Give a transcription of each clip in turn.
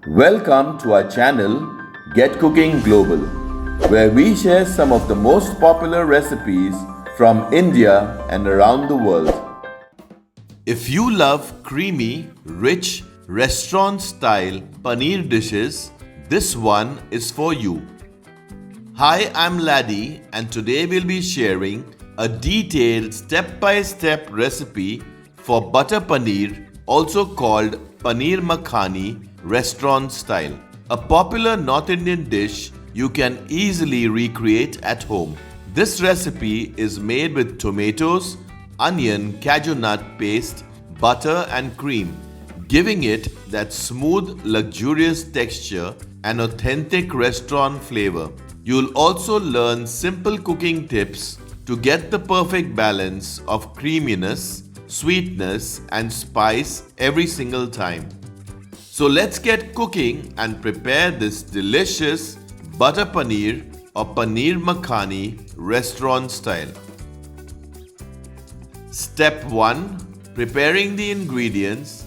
Welcome to our channel Get Cooking Global, where we share some of the most popular recipes from India and around the world. If you love creamy, rich, restaurant style paneer dishes, this one is for you. Hi, I'm Laddie, and today we'll be sharing a detailed step-by-step recipe for butter paneer, also called Paneer Makhani, restaurant style. A popular North Indian dish you can easily recreate at home. This recipe is made with tomatoes, onion, cashew nut paste, butter and cream, giving it that smooth, luxurious texture and authentic restaurant flavor. You'll also learn simple cooking tips to get the perfect balance of creaminess, sweetness and spice every single time. So let's get cooking and prepare this delicious butter paneer or paneer makhani restaurant style. Step 1. Preparing the ingredients.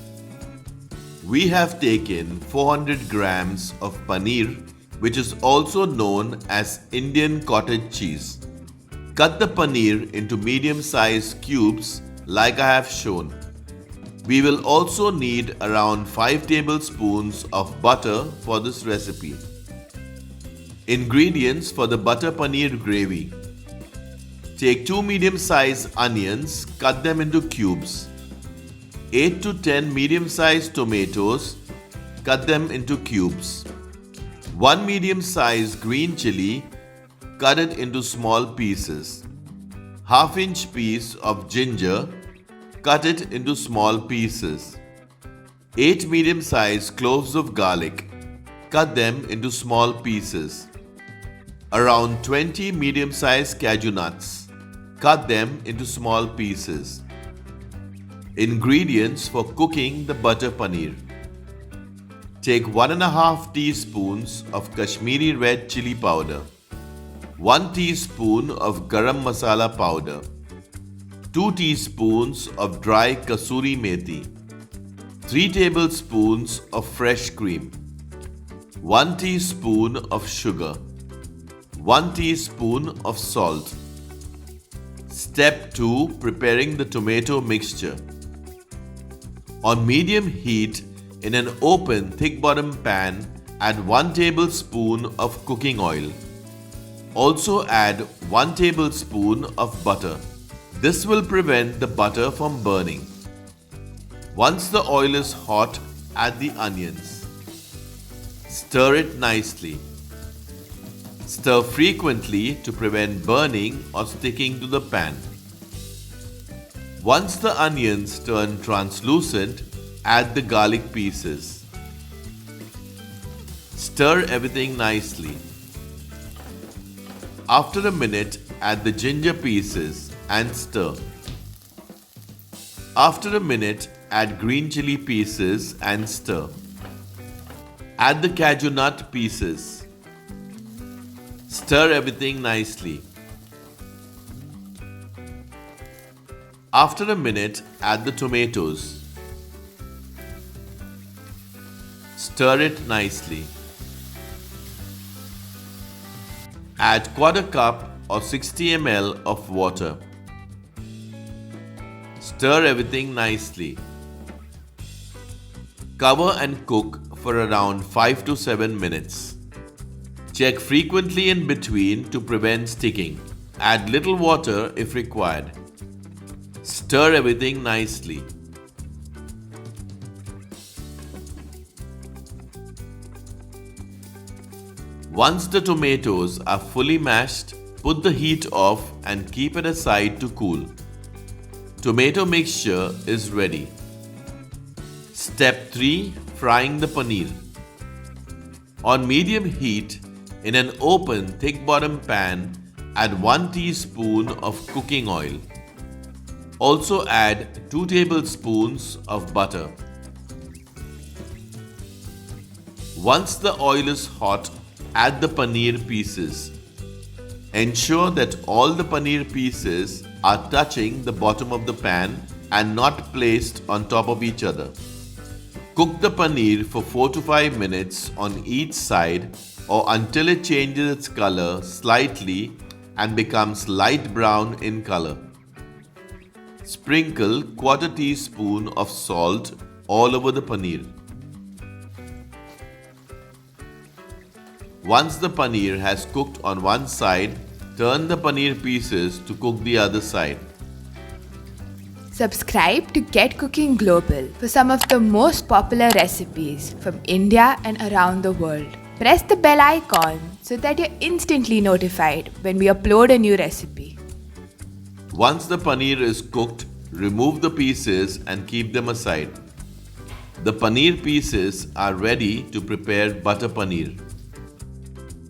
We have taken 400 grams of paneer, which is also known as Indian cottage cheese. Cut the paneer into medium-sized cubes like I have shown. We will also need around 5 tablespoons of butter for this recipe. Ingredients for the butter paneer gravy. Take 2 medium-sized onions, cut them into cubes. 8 to 10 medium-sized tomatoes, cut them into cubes. 1 medium-sized green chili, cut it into small pieces. Half-inch piece of ginger, cut it into small pieces. 8 medium-sized cloves of garlic, cut them into small pieces. Around 20 medium-sized cashew nuts, cut them into small pieces. Ingredients for cooking the butter paneer. Take 1.5 teaspoons of Kashmiri red chili powder, 1 teaspoon of garam masala powder, 2 teaspoons of dry kasuri methi, 3 tablespoons of fresh cream, 1 teaspoon of sugar, 1 teaspoon of salt. Step 2. Preparing the tomato mixture. On medium heat, in an open thick bottom pan, add 1 tablespoon of cooking oil. Also add 1 tablespoon of butter. This will prevent the butter from burning. Once the oil is hot, add the onions. Stir it nicely. Stir frequently to prevent burning or sticking to the pan. Once the onions turn translucent, add the garlic pieces. Stir everything nicely. After a minute, add the ginger pieces and stir. After a minute, add green chili pieces and stir. Add the cashew nut pieces. Stir everything nicely. After a minute, add the tomatoes. Stir it nicely. Add 1/4 cup or 60 ml of water. Stir everything nicely. Cover and cook for around 5 to 7 minutes. Check frequently in between to prevent sticking. Add little water if required. Stir everything nicely. Once the tomatoes are fully mashed, put the heat off and keep it aside to cool. Tomato mixture is ready. Step 3. Frying the paneer. On medium heat, in an open thick bottom pan, add 1 teaspoon of cooking oil. Also add 2 tablespoons of butter. Once the oil is hot, add the paneer pieces. Ensure that all the paneer pieces are touching the bottom of the pan and not placed on top of each other. Cook the paneer for 4 to 5 minutes on each side or until it changes its color slightly and becomes light brown in color. Sprinkle quarter teaspoon of salt all over the paneer. Once the paneer has cooked on one side, turn the paneer pieces to cook the other side. Subscribe to Get Cooking Global for some of the most popular recipes from India and around the world. Press the bell icon so that you're instantly notified when we upload a new recipe. Once the paneer is cooked, remove the pieces and keep them aside. The paneer pieces are ready to prepare butter paneer.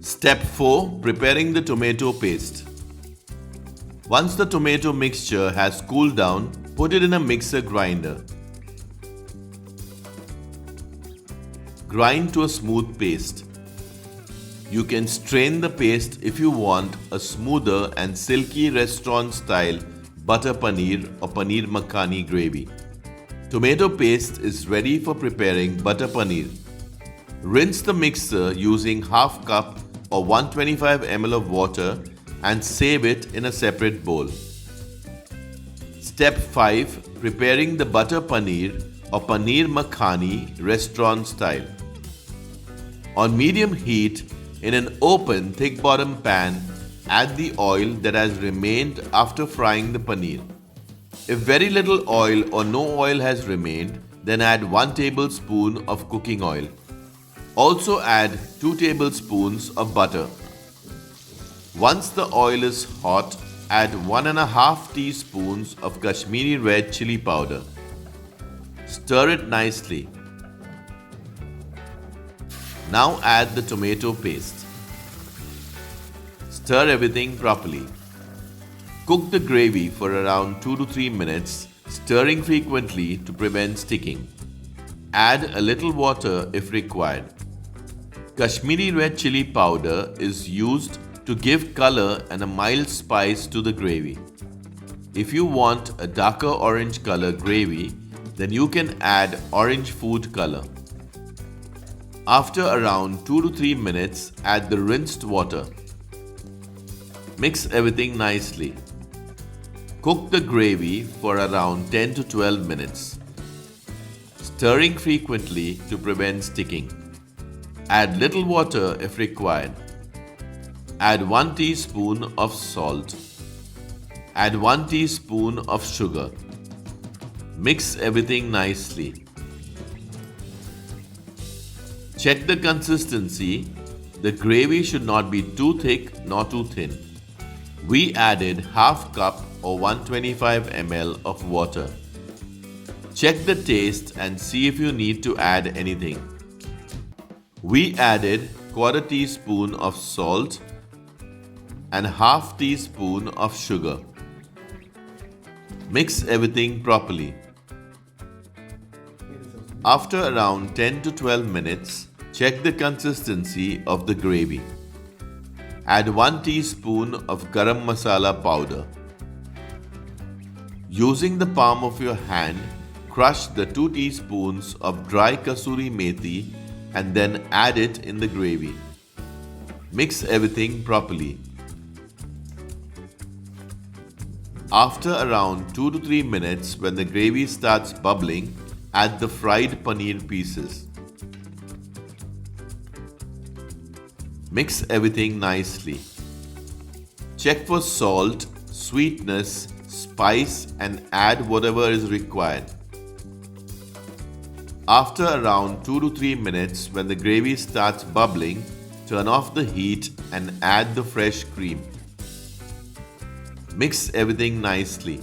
Step 4. Preparing the tomato paste. Once the tomato mixture has cooled down, put it in a mixer grinder. Grind to a smooth paste. You can strain the paste if you want a smoother and silky restaurant-style butter paneer or paneer makhani gravy. Tomato paste is ready for preparing butter paneer. Rinse the mixer using half cup or 125 ml of water and save it in a separate bowl. Step 5. Preparing the butter paneer or paneer makhani restaurant style. On medium heat, in an open thick bottom pan, add the oil that has remained after frying the paneer. If very little oil or no oil has remained, then add 1 tablespoon of cooking oil. Also add 2 tablespoons of butter. Once the oil is hot, add 1.5 teaspoons of Kashmiri red chili powder. Stir it nicely. Now add the tomato paste. Stir everything properly. Cook the gravy for around 2 to 3 minutes, stirring frequently to prevent sticking. Add a little water if required. Kashmiri red chili powder is used to give color and a mild spice to the gravy. If you want a darker orange color gravy, then you can add orange food color. After around 2 to 3 minutes, add the rinsed water. Mix everything nicely. Cook the gravy for around 10 to 12 minutes, stirring frequently to prevent sticking. Add little water if required. Add 1 teaspoon of salt. Add 1 teaspoon of sugar. Mix everything nicely. Check the consistency. The gravy should not be too thick nor too thin. We added half cup or 125 ml of water. Check the taste and see if you need to add anything. We added quarter teaspoon of salt and half teaspoon of sugar. Mix everything properly. After around 10 to 12 minutes, check the consistency of the gravy. Add 1 teaspoon of garam masala powder. Using the palm of your hand, crush the 2 teaspoons of dry kasuri methi and then add it in the gravy. Mix everything properly. After around 2 to 3 minutes, when the gravy starts bubbling, add the fried paneer pieces. Mix everything nicely. Check for salt, sweetness, spice and add whatever is required. After around 2 to 3 minutes, when the gravy starts bubbling, turn off the heat and add the fresh cream. Mix everything nicely.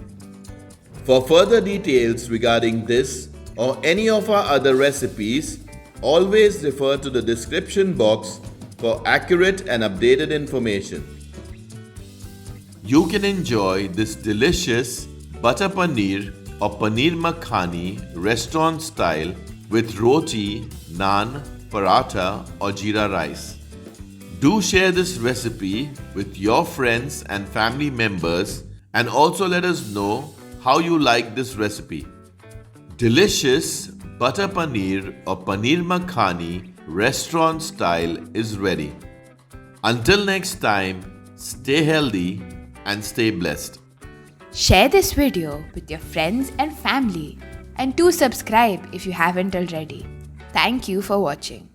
For further details regarding this or any of our other recipes, always refer to the description box for accurate and updated information. You can enjoy this delicious butter paneer or paneer makhani restaurant style with roti, naan, paratha or jeera rice. Do share this recipe with your friends and family members and also let us know how you like this recipe. Delicious Butter Paneer or Paneer Makhani restaurant style is ready. Until next time, stay healthy and stay blessed. Share this video with your friends and family, and do subscribe if you haven't already. Thank you for watching.